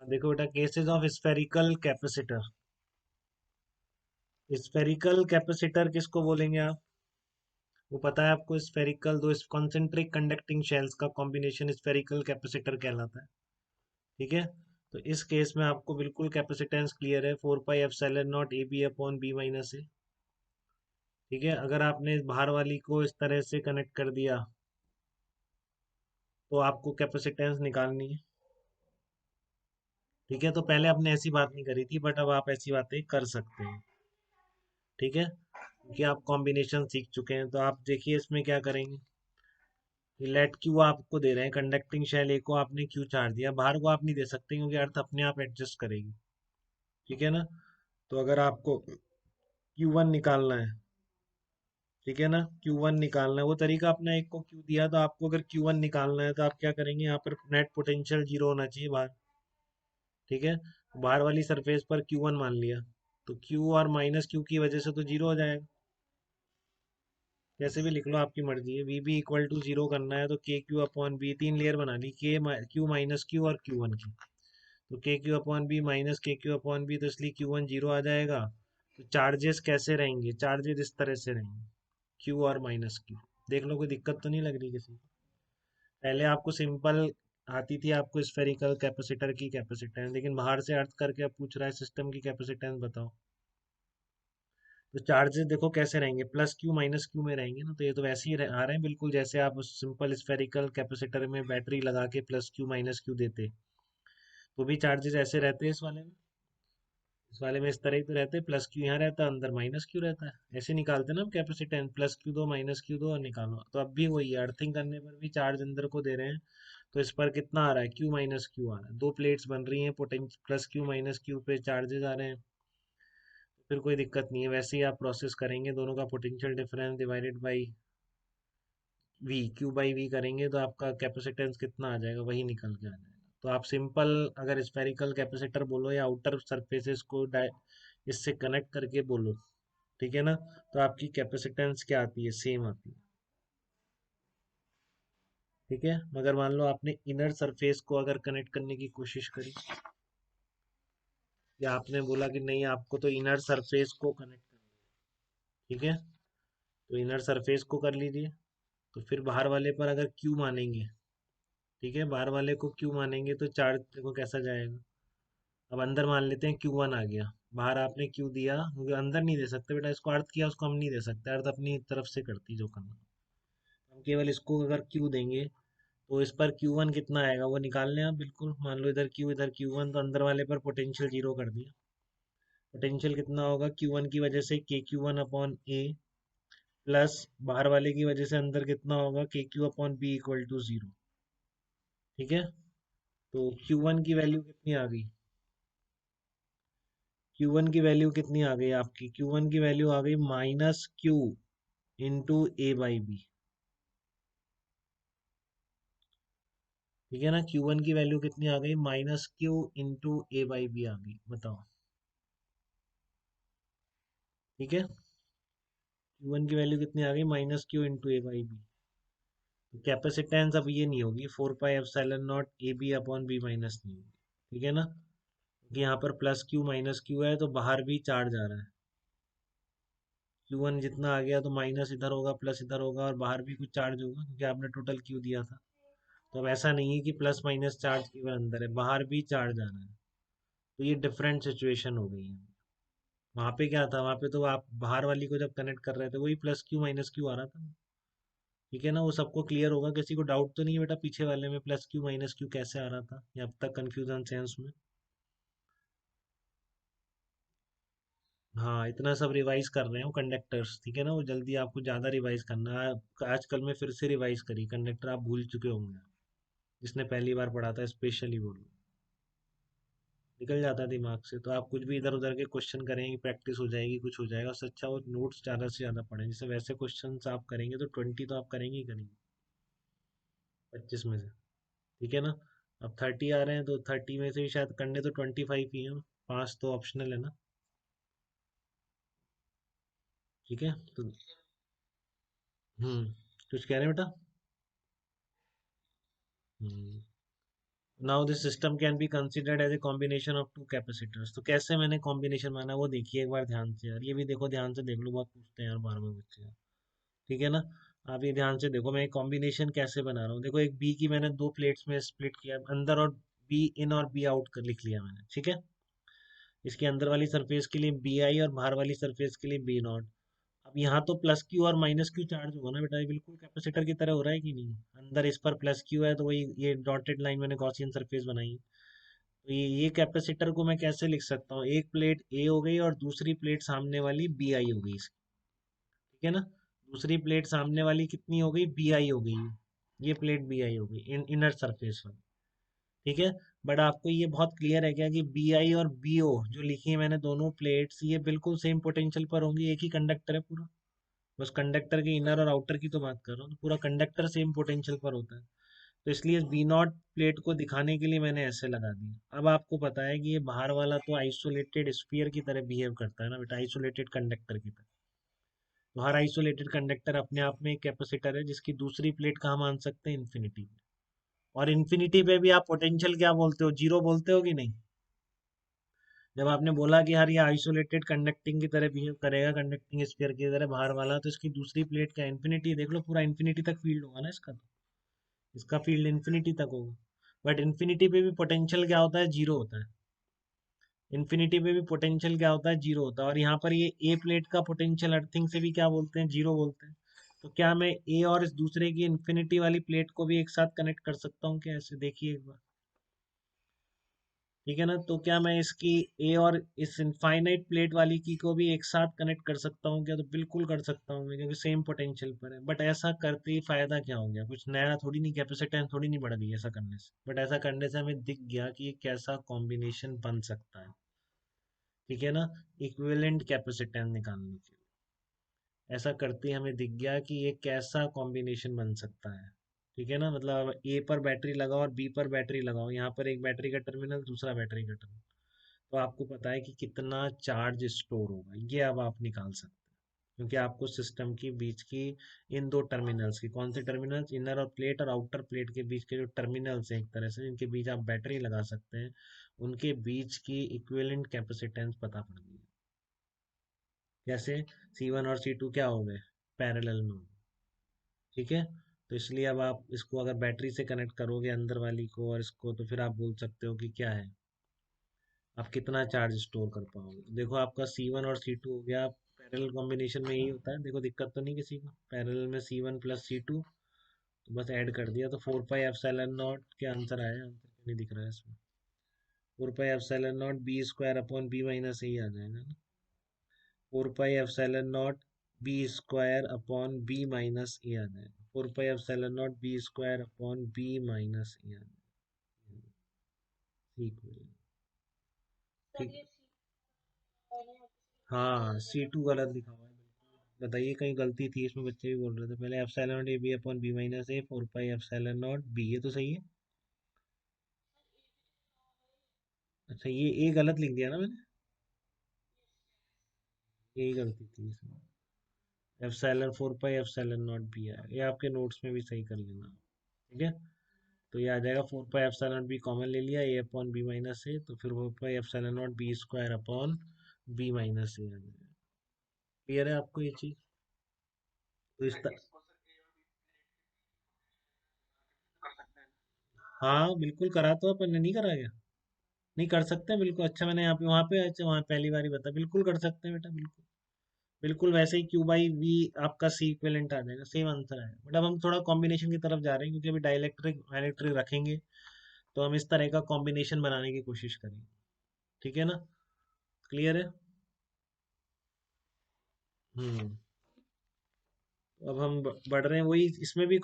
देखो बेटा, cases of spherical capacitor. Spherical capacitor किसको बोलेंगे आप? वो पता है आपको? स्फेरिकल दो कॉन्सेंट्रिक कंडक्टिंग शेल्स का कॉम्बिनेशन स्फेरिकल कैपेसिटर कहलाता है। ठीक है। तो इस केस में आपको बिल्कुल कैपेसिटेंस क्लियर है, 4 pi epsilon not A B upon B minus A. ठीक है। अगर आपने बाहर वाली को इस तरह से कनेक्ट कर दिया तो आपको कैपेसिटेंस निकालनी है। ठीक है। तो पहले आपने ऐसी बात नहीं करी थी, बट अब आप ऐसी बातें कर सकते हैं। ठीक है। क्योंकि आप कॉम्बिनेशन सीख चुके हैं, तो आप देखिए इसमें क्या करेंगे। लेट क्यू आपको दे रहे हैं, कंडक्टिंग शेल ए को आपने क्यू चार्ज दिया, बाहर को आप नहीं दे सकते क्योंकि अर्थ अपने आप एडजस्ट करेगी। ठीक है ना। तो अगर आपको Q1 निकालना है, ठीक है ना, Q1 निकालना है, वो तरीका अपना एक को Q दिया, तो आपको अगर Q1 निकालना है तो आप क्या करेंगे, यहाँ पर नेट पोटेंशियल जीरो होना चाहिए बाहर। ठीक है। बाहर वाली सरफेस पर Q1 मान लिया, तो Q और माइनस क्यू की वजह से तो जीरो हो जाएगा। कैसे भी लिख लो, आपकी मर्जी है। V B equal to zero करना है तो के क्यू अपॉन बी, तीन लेयर बना ली, के क्यू माइनस क्यू और Q1 की। तो K Q upon B minus के क्यू अपॉन बी, तो इसलिए Q1 जीरो आ जाएगा। तो चार्जेस कैसे रहेंगे? चार्जेस इस तरह से रहेंगे, क्यू और माइनस क्यू। देख लो, कोई दिक्कत तो नहीं लग रही किसी को? पहले आपको सिंपल आती थी आपको स्फेरिकल कैपेसिटर की कैपेसिटेंस, लेकिन बाहर से अर्थ करके अब पूछ रहा है सिस्टम की कैपेसिटेंस बताओ। तो चार्जेस देखो कैसे रहेंगे, प्लस क्यू माइनस क्यू में रहेंगे ना। तो ये तो वैसे ही आ रहे हैं बिल्कुल, जैसे आप सिंपल स्फेरिकल कैपेसिटर में बैटरी लगा के प्लस क्यू माइनस क्यू देते, तो भी चार्जेस ऐसे रहते हैं इस वाले में। इस वाले में इस तरह ही तो रहते हैं, प्लस क्यू यहाँ रहता है, अंदर माइनस क्यू रहता है। ऐसे निकालते हैं ना हम कैपेसिटेंस, प्लस क्यू दो माइनस क्यू दो और निकालो। तो अब भी वही है, अर्थिंग करने पर भी चार्ज अंदर को दे रहे हैं। तो इस पर कितना आ रहा है? क्यू माइनस क्यू आ रहा है। दो प्लेट्स बन रही हैं, पोटेंश प्लस क्यू माइनस क्यू पे चार्जेस आ रहे हैं। फिर कोई दिक्कत नहीं है, वैसे ही आप प्रोसेस करेंगे, दोनों का potential difference divided by V, Q by V करेंगे तो आपका कैपेसिटेंस कितना आ जाएगा, वही निकल के आ जाएगा। तो आप सिंपल अगर स्फेरिकल कैपेसिटर बोलो या आउटर सरफेसेस को इससे कनेक्ट करके बोलो, ठीक है ना, तो आपकी कैपेसिटेंस क्या आती है? सेम आती है। ठीक है। मगर मान लो आपने इनर सरफेस को अगर कनेक्ट करने की कोशिश करी, या आपने बोला कि नहीं आपको तो इनर सरफेस को कनेक्ट करना है, ठीक है, तो इनर सरफेस को कर लीजिए। तो फिर बाहर वाले पर अगर क्यू मानेंगे, ठीक है, बाहर वाले को क्यू मानेंगे तो चार्ज देखो कैसा जाएगा। अब अंदर मान लेते हैं Q1 आ गया, बाहर आपने क्यू दिया, क्योंकि अंदर नहीं दे सकते बेटा, इसको अर्थ किया उसको हम नहीं दे सकते, अर्थ अपनी तरफ से करती जो करना। हम केवल इसको अगर क्यू देंगे तो इस पर Q1 कितना आएगा वो निकाल लें आप। बिल्कुल मान लो इधर क्यू इधर Q1, तो अंदर वाले पर पोटेंशियल जीरो कर दिया। पोटेंशियल कितना होगा? Q1 की वजह से K Q one upon A, plus बाहर वाले की वजह से अंदर कितना होगा? K Q upon B equal to zero. ठीक है। तो Q1 की वैल्यू कितनी आ गई? Q1 की वैल्यू कितनी आ गई आपकी? Q1 की वैल्यू आ गई minus Q into A by B. ठीक है ना। Q1 की वैल्यू कितनी आ गई? Minus Q into A by B आ गई। बताओ। ठीक है। Q1 की वैल्यू कितनी आ गई? Minus Q into A by B. तो कैपेसिटेंस अब ये नहीं होगी 4 pi epsilon not A B upon B minus नहीं होगी। ठीक है ना। क्योंकि यहाँ पर प्लस क्यू माइनस क्यू है, तो बाहर भी चार्ज आ रहा है। Q1 जितना आ गया तो माइनस इधर होगा, प्लस इधर होगा, और बाहर भी कुछ चार्ज होगा क्योंकि आपने टोटल क्यू दिया था। तो अब ऐसा नहीं है कि प्लस माइनस चार्ज केवल अंदर है, बाहर भी चार्ज आ रहा है। तो ये डिफरेंट सिचुएशन हो गई है। वहां पे क्या था? वहां पे तो आप बाहर वाली को जब कनेक्ट कर रहे थे वही प्लस क्यू माइनस क्यू आ रहा था। ठीक है ना। वो सबको क्लियर होगा, किसी को डाउट तो नहीं है बेटा पीछे वाले में प्लस क्यू माइनस क्यू कैसे आ रहा था, या अब तक कंफ्यूजन सेंस में? हाँ, इतना सब रिवाइज कर रहे हो कंडक्टर्स, ठीक है ना, वो जल्दी आपको ज़्यादा रिवाइज करना है। आजकल मैं फिर से रिवाइज करी, कंडक्टर आप भूल चुके होंगे, जिसने पहली बार पढ़ा था स्पेशली बोलो, निकल जाता है दिमाग से। तो आप कुछ भी इधर उधर के क्वेश्चन करेंगे, प्रैक्टिस हो जाएगी, कुछ हो जाएगा, उससे अच्छा वो नोट्स ज़्यादा से ज़्यादा पढ़ें। जैसे वैसे क्वेश्चन आप करेंगे तो 20 तो आप करेंगे ही करेंगे 25 में से। ठीक है ना। अब 30 आ रहे हैं तो 30 में से भी शायद करने तो 25 ही हैं, 5 तो ऑप्शनल है ना। ठीक है। तो कुछ कह रहे हैं बेटा? Hmm now this system can be considered as a combination of two capacitors. तो कैसे मैंने कॉम्बिनेशन माना वो देखिए एक बार ध्यान से यार, ये भी देखो ध्यान से देख लो, बहुत पूछते हैं यार 12वीं बच्चे यार। ठीक है ना। आप ये ध्यान से देखो मैं एक कॉम्बिनेशन कैसे बना रहा हूँ। देखो एक बी की मैंने दो प्लेट्स में स्प्लिट किया, अंदर और बी इन और बी आउट कर लिख लिया मैंने, ठीक है। इसके अंदर वाली सरफेस के लिए बी आई और बाहर वाली सरफेस के लिए बी नॉट। अब यहाँ तो प्लस क्यू और माइनस क्यू चार्ज होगा ना बेटा, ये बिल्कुल कैपेसिटर की तरह हो रहा है कि नहीं। अंदर इस पर प्लस क्यू है तो वही ये डॉटेड लाइन मैंने गॉसियन सरफेस बनाई। तो ये कैपेसिटर को मैं कैसे लिख सकता हूँ, एक प्लेट ए हो गई और दूसरी प्लेट सामने वाली बी आई हो गई इसकी। ठीक है ना। दूसरी प्लेट सामने वाली कितनी हो गई, बी आई हो गई। ये प्लेट बी आई हो गई इनर सरफेस वाली। ठीक है। बट आपको ये बहुत क्लियर है क्या कि बी आई और बी ओ जो लिखी है मैंने दोनों प्लेट्स, ये बिल्कुल सेम पोटेंशियल पर होंगी, एक ही कंडक्टर है पूरा। बस कंडक्टर के इनर और आउटर की तो बात कर रहा हूँ, तो पूरा कंडक्टर सेम पोटेंशियल पर होता है। तो इसलिए बी नॉट प्लेट को दिखाने के लिए मैंने ऐसे लगा दिया। अब आपको पता है कि ये बाहर वाला तो आइसोलेटेड स्फीयर की तरह बिहेव करता है ना बेटा, आइसोलेटेड कंडक्टर की तरह। तो हर आइसोलेटेड कंडक्टर अपने आप में एक कैपेसिटर है, जिसकी दूसरी प्लेट कहाँ मान सकते हैं, इन्फिनिटी। और इन्फिनिटी पे भी आप पोटेंशियल क्या बोलते हो, जीरो बोलते हो कि नहीं। जब आपने बोला कि यार ये आइसोलेटेड कंडक्टिंग की तरह बिहेव करेगा, कंडक्टिंग स्फीयर की तरह बाहर वाला, तो इसकी दूसरी प्लेट क्या, इन्फिनिटी। देख लो पूरा इन्फिनिटी तक फील्ड होगा ना इसका, तो इसका फील्ड इन्फिनिटी तक होगा। बट इन्फिनिटी पे भी पोटेंशियल क्या होता है, जीरो होता है। इन्फिनिटी पे भी पोटेंशियल क्या होता है, जीरो होता है। और यहाँ पर ये ए प्लेट का पोटेंशियल अर्थिंग से भी क्या बोलते हैं, जीरो बोलते हैं। तो क्या मैं ए और इस दूसरे की इन्फिनिटी वाली प्लेट को भी एक साथ कनेक्ट कर सकता हूँ क्या, ऐसे देखिए एक बार। ठीक है ना। तो क्या मैं इसकी ए और इस इनफाइनाइट प्लेट वाली की को भी एक साथ कनेक्ट कर सकता हूँ क्या, तो बिल्कुल कर सकता हूँ मैं, क्योंकि सेम पोटेंशियल पर है। बट ऐसा करते ही फायदा क्या हो गया, कुछ नया थोड़ी नहीं, कैपेसिटेंस थोड़ी नहीं बढ़ गई ऐसा करने से। बट ऐसा करने से हमें दिख गया कि ये कैसा कॉम्बिनेशन बन सकता है। ठीक है ना। इक्विवेलेंट कैपेसिटेंस निकालने के लिए ऐसा करते ही हमें दिख गया कि ये कैसा कॉम्बिनेशन बन सकता है। ठीक है ना। मतलब ए पर बैटरी लगाओ और बी पर बैटरी लगाओ, यहाँ पर एक बैटरी का टर्मिनल, दूसरा बैटरी का टर्मिनल, तो आपको पता है कि कितना चार्ज स्टोर होगा, ये अब आप निकाल सकते हैं। क्योंकि आपको सिस्टम की बीच की इन दो टर्मिनल्स की, कौन से टर्मिनल्स, इनर और प्लेट और आउटर प्लेट के बीच के जो टर्मिनल्स हैं एक तरह से, जिनके बीच आप बैटरी लगा सकते हैं, उनके बीच की इक्विवेलेंट कैपेसिटेंस पता पड़ गई है। कैसे, C1 और C2 क्या हो गए, पैरेलल में हो गए। ठीक है। तो इसलिए अब आप इसको अगर बैटरी से कनेक्ट करोगे अंदर वाली को और इसको, तो फिर आप बोल सकते हो कि क्या है, आप कितना चार्ज स्टोर कर पाओगे। देखो आपका C1 और C2 हो गया, पैरेलल कॉम्बिनेशन में यही होता है। देखो दिक्कत तो नहीं किसी को, पैरेलल में C1 प्लस C2, तो बस ऐड कर दिया, तो 4 पाई एप्सिलॉन नॉट क्या आंसर आया, आंसर क्यों नहीं दिख रहा है इसमें, 4 pi epsilon not B square upon B minus A आ जाएगा ना। 4 pi epsilon not B square upon B minus A आ जाएगा, 4 pi epsilon not B square upon B minus A आ जाएगा। ठीक है। ठीक। हाँ C2 गलत लिखा हुआ है, बताइए कहीं गलती थी इसमें, बच्चे भी बोल रहे थे पहले, epsilon not A B upon B minus A, 4 pi epsilon not B, ये तो सही है। अच्छा ये ए गलत लिख दिया ना मैंने, यही गलती थी इसमें। Epsilon 4 pi epsilon not be है, ये आपके नोट्स में भी सही कर लेना। ठीक है। तो ये आ जाएगा 4 pi epsilon not B common ले लिया, A upon B minus A, तो फिर 4 pi epsilon not B square upon B minus A आ जाएगा। क्लियर है आपको ये चीज। तो हाँ बिल्कुल करा, तो अपन ने नहीं करा क्या, नहीं कर सकते हैं बिल्कुल। अच्छा मैंने यहाँ पे वहाँ पे, अच्छा वहाँ पहली बार ही बता, बिल्कुल कर सकते हैं बेटा, बिल्कुल। बिल्कुल वैसे ही क्यू बाई वी आपका सी इक्विवेलेंट आ जाएगा, सेम आंसर आएगा। बट अब हम थोड़ा कॉम्बिनेशन की तरफ जा रहे हैं, क्योंकि अभी डाइलेक्ट्रिक इलेक्ट्रिक रखेंगे, तो हम इस तरह का कॉम्बिनेशन बनाने की कोशिश करेंगे। ठीक है ना। क्लियर है। हम्म। अब हम बढ़ रहे हैं, वही इसमें भी